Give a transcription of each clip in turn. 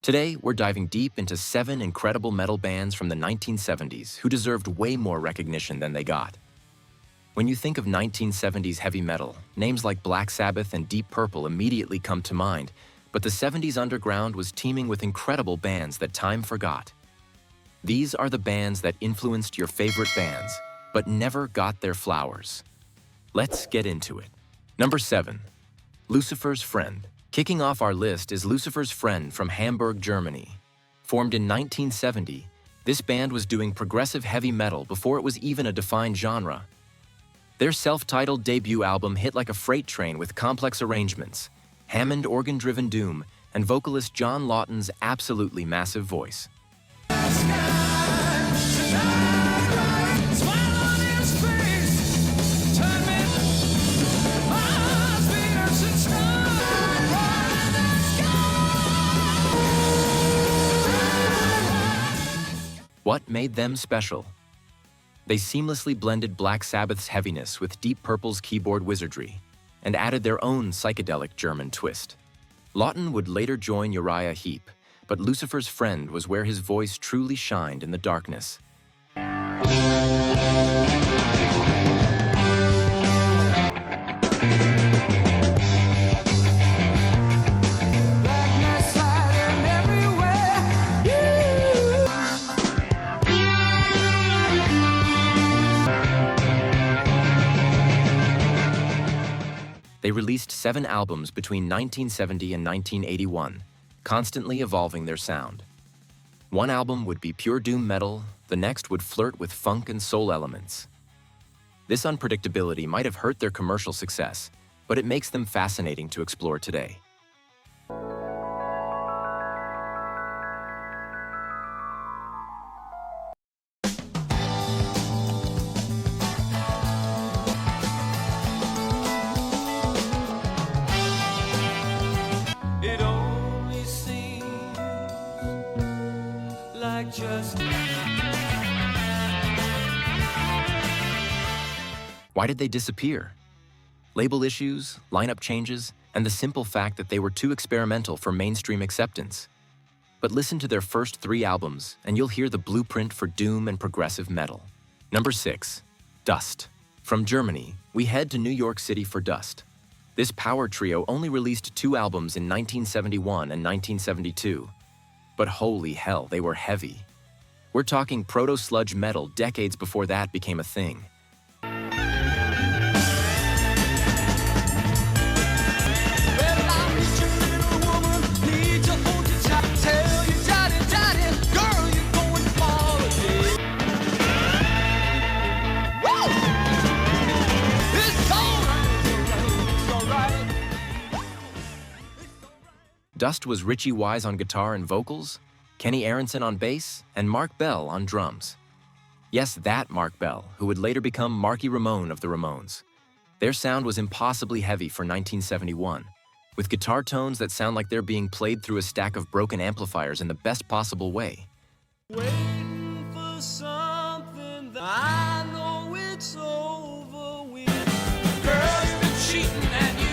Today, we're diving deep into 7 incredible metal bands from the 1970s who deserved way more recognition than they got. When you think of 1970s heavy metal, names like Black Sabbath and Deep Purple immediately come to mind, but the 70s underground was teeming with incredible bands that time forgot. These are the bands that influenced your favorite bands, but never got their flowers. Let's get into it. Number 7. Lucifer's Friend. Kicking off our list is Lucifer's Friend from Hamburg, Germany. Formed in 1970, this band was doing progressive heavy metal before it was even a defined genre. Their self-titled debut album hit like a freight train with complex arrangements, Hammond organ-driven doom, and vocalist John Lawton's absolutely massive voice. What made them special? They seamlessly blended Black Sabbath's heaviness with Deep Purple's keyboard wizardry and added their own psychedelic German twist. Lawton would later join Uriah Heep, but Lucifer's Friend was where his voice truly shined in the darkness. They released 7 albums between 1970 and 1981, constantly evolving their sound. One album would be pure doom metal, the next would flirt with funk and soul elements. This unpredictability might have hurt their commercial success, but it makes them fascinating to explore today. Why did they disappear? Label issues, lineup changes, and the simple fact that they were too experimental for mainstream acceptance. But listen to their first 3 albums, and you'll hear the blueprint for doom and progressive metal. Number 6. Dust. From Germany, we head to New York City for Dust. This power trio only released 2 albums in 1971 and 1972. But holy hell, they were heavy. We're talking proto-sludge metal decades before that became a thing. Dust was Richie Wise on guitar and vocals, Kenny Aronson on bass, and Mark Bell on drums. Yes, that Mark Bell, who would later become Marky Ramone of the Ramones. Their sound was impossibly heavy for 1971, with guitar tones that sound like they're being played through a stack of broken amplifiers in the best possible way. Waiting for something that I know it's over with. Girls been cheating at you.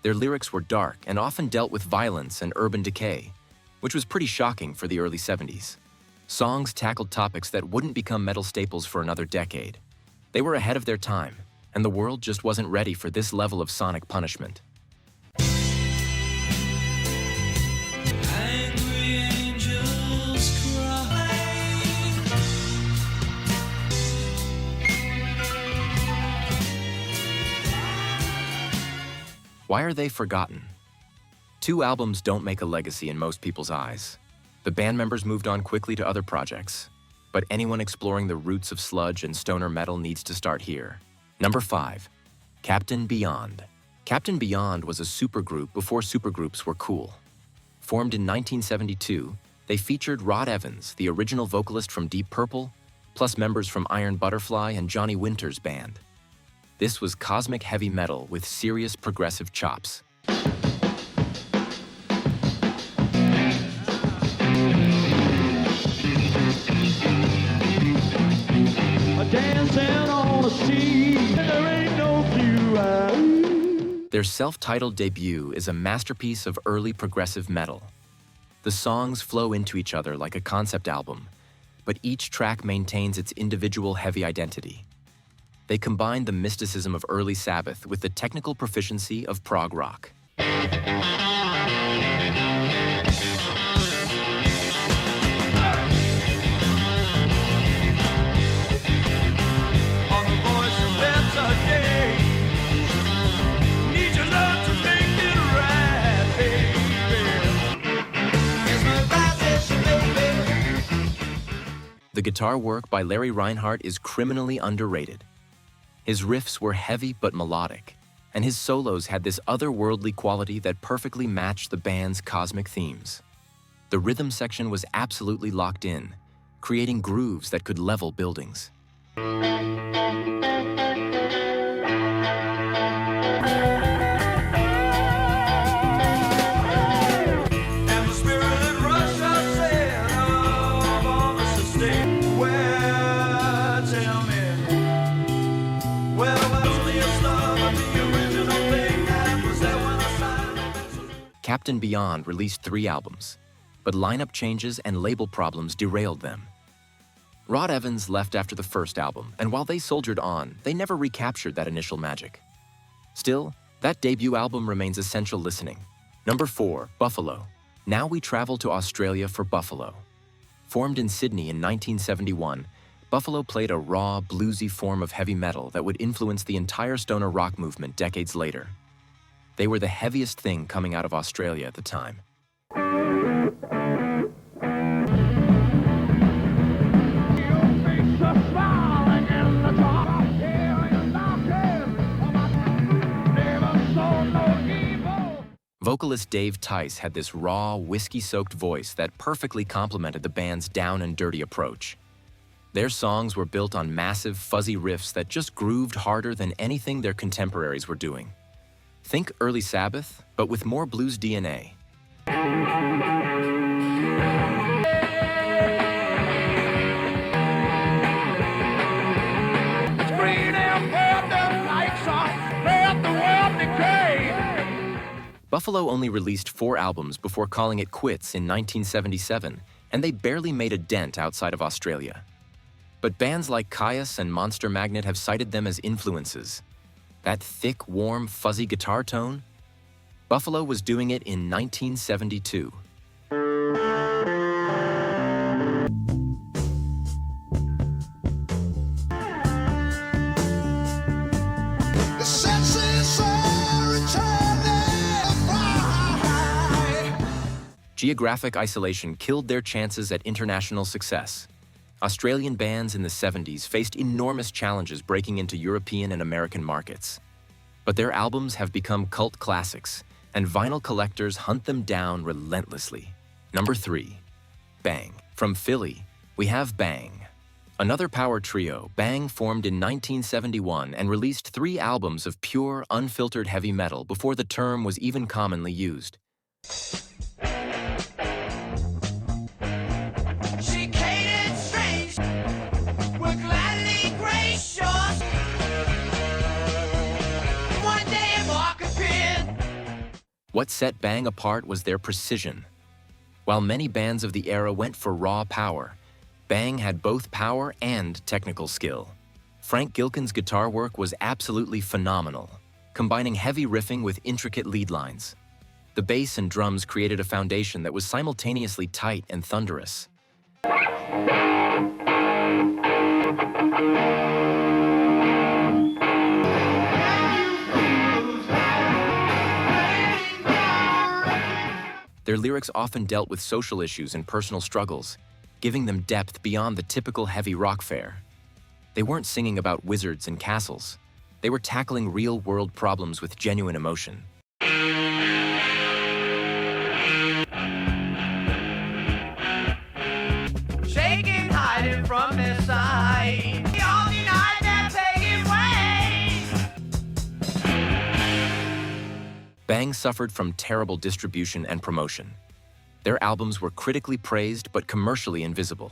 Their lyrics were dark and often dealt with violence and urban decay, which was pretty shocking for the early 70s. Songs tackled topics that wouldn't become metal staples for another decade. They were ahead of their time, and the world just wasn't ready for this level of sonic punishment. Angry angels cry. Why are they forgotten? 2 albums don't make a legacy in most people's eyes. The band members moved on quickly to other projects, but anyone exploring the roots of sludge and stoner metal needs to start here. Number 5. Captain Beyond. Captain Beyond was a supergroup before supergroups were cool. Formed in 1972, they featured Rod Evans, the original vocalist from Deep Purple, plus members from Iron Butterfly and Johnny Winter's band. This was cosmic heavy metal with serious progressive chops. Dancing on the sea, there ain't no blue. Their self-titled debut is a masterpiece of early progressive metal. The songs flow into each other like a concept album, but each track maintains its individual heavy identity. They combine the mysticism of early Sabbath with the technical proficiency of prog rock. The guitar work by Larry Reinhardt is criminally underrated. His riffs were heavy but melodic, and his solos had this otherworldly quality that perfectly matched the band's cosmic themes. The rhythm section was absolutely locked in, creating grooves that could level buildings. Captain Beyond released 3 albums, but lineup changes and label problems derailed them. Rod Evans left after the first album, and while they soldiered on, they never recaptured that initial magic. Still, that debut album remains essential listening. Number 4, Buffalo. Now we travel to Australia for Buffalo. Formed in Sydney in 1971, Buffalo played a raw, bluesy form of heavy metal that would influence the entire stoner rock movement decades later. They were the heaviest thing coming out of Australia at the time. Vocalist Dave Tice had this raw, whiskey-soaked voice that perfectly complemented the band's down and dirty approach. Their songs were built on massive, fuzzy riffs that just grooved harder than anything their contemporaries were doing. Think early Sabbath, but with more blues DNA. Buffalo only released 4 albums before calling it quits in 1977, and they barely made a dent outside of Australia. But bands like Kyuss and Monster Magnet have cited them as influences. That thick, warm, fuzzy guitar tone? Buffalo was doing it in 1972. Geographic isolation killed their chances at international success. Australian bands in the 70s faced enormous challenges breaking into European and American markets. But their albums have become cult classics, and vinyl collectors hunt them down relentlessly. Number 3, Bang. From Philly, we have Bang. Another power trio, Bang formed in 1971 and released 3 albums of pure, unfiltered heavy metal before the term was even commonly used. What set Bang apart was their precision. While many bands of the era went for raw power, Bang had both power and technical skill. Frank Gilkin's guitar work was absolutely phenomenal, combining heavy riffing with intricate lead lines. The bass and drums created a foundation that was simultaneously tight and thunderous. Their lyrics often dealt with social issues and personal struggles, giving them depth beyond the typical heavy rock fare. They weren't singing about wizards and castles. They were tackling real-world problems with genuine emotion. Shaking, hiding from their sight. We all deny their pagan ways. Bang suffered from terrible distribution and promotion. Their albums were critically praised but commercially invisible.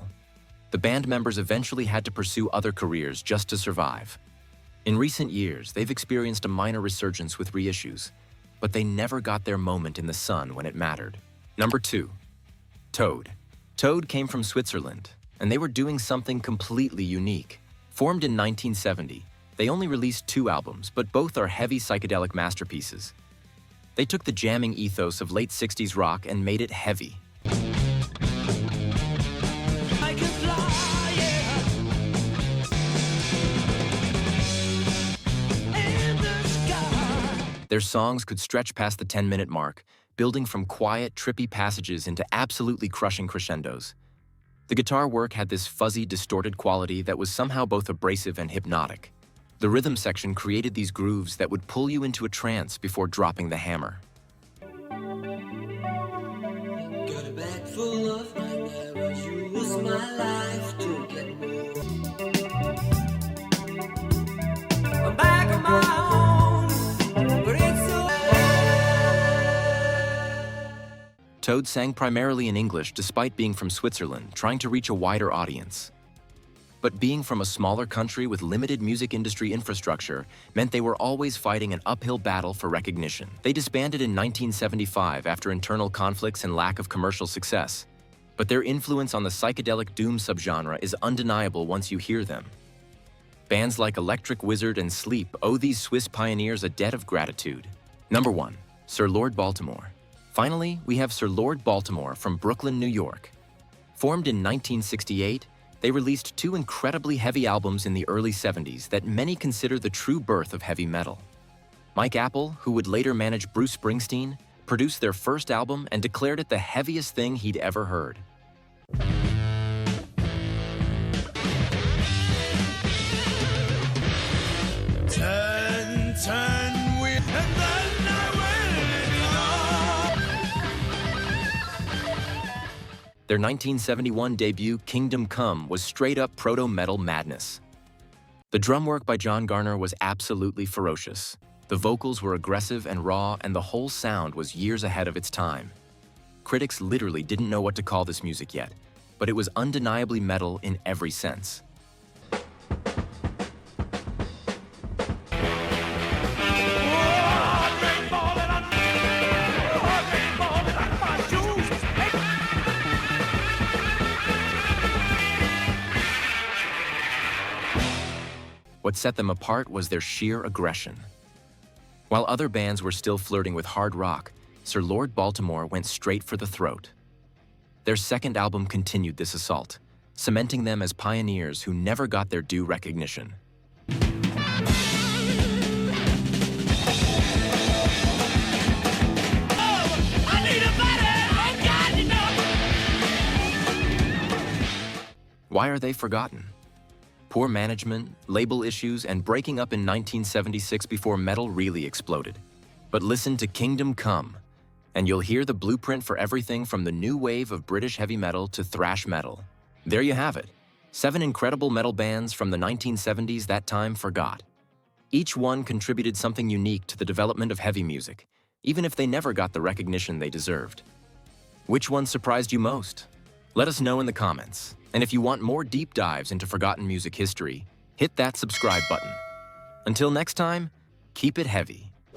The band members eventually had to pursue other careers just to survive. In recent years, they've experienced a minor resurgence with reissues, but they never got their moment in the sun when it mattered. Number 2. Toad. Toad came from Switzerland, and they were doing something completely unique. Formed in 1970, they only released 2 albums, but both are heavy psychedelic masterpieces. They took the jamming ethos of late 60s rock and made it heavy. I can fly, yeah. In the sky. Their songs could stretch past the 10-minute mark, building from quiet, trippy passages into absolutely crushing crescendos. The guitar work had this fuzzy, distorted quality that was somehow both abrasive and hypnotic. The rhythm section created these grooves that would pull you into a trance before dropping the hammer. Got a bag full of nightmares. Use my life to get more. I'm back on my own, but it's so. Toad sang primarily in English despite being from Switzerland, trying to reach a wider audience. But being from a smaller country with limited music industry infrastructure meant they were always fighting an uphill battle for recognition. They disbanded in 1975 after internal conflicts and lack of commercial success. But their influence on the psychedelic doom subgenre is undeniable once you hear them. Bands like Electric Wizard and Sleep owe these Swiss pioneers a debt of gratitude. Number 1. Sir Lord Baltimore. Finally, we have Sir Lord Baltimore from Brooklyn, New York. Formed in 1968, they released 2 incredibly heavy albums in the early 70s that many consider the true birth of heavy metal. Mike Apple, who would later manage Bruce Springsteen, produced their first album and declared it the heaviest thing he'd ever heard. Turn, turn, and then I Their 1971 debut, Kingdom Come, was straight-up proto-metal madness. The drum work by John Garner was absolutely ferocious. The vocals were aggressive and raw, and the whole sound was years ahead of its time. Critics literally didn't know what to call this music yet, but it was undeniably metal in every sense. What set them apart was their sheer aggression. While other bands were still flirting with hard rock, Sir Lord Baltimore went straight for the throat. Their second album continued this assault, cementing them as pioneers who never got their due recognition. Why are they forgotten? Poor management, label issues, and breaking up in 1976 before metal really exploded. But listen to Kingdom Come, and you'll hear the blueprint for everything from the new wave of British heavy metal to thrash metal. There you have it, 7 incredible metal bands from the 1970s that time forgot. Each one contributed something unique to the development of heavy music, even if they never got the recognition they deserved. Which one surprised you most? Let us know in the comments. And if you want more deep dives into forgotten music history, hit that subscribe button. Until next time, keep it heavy.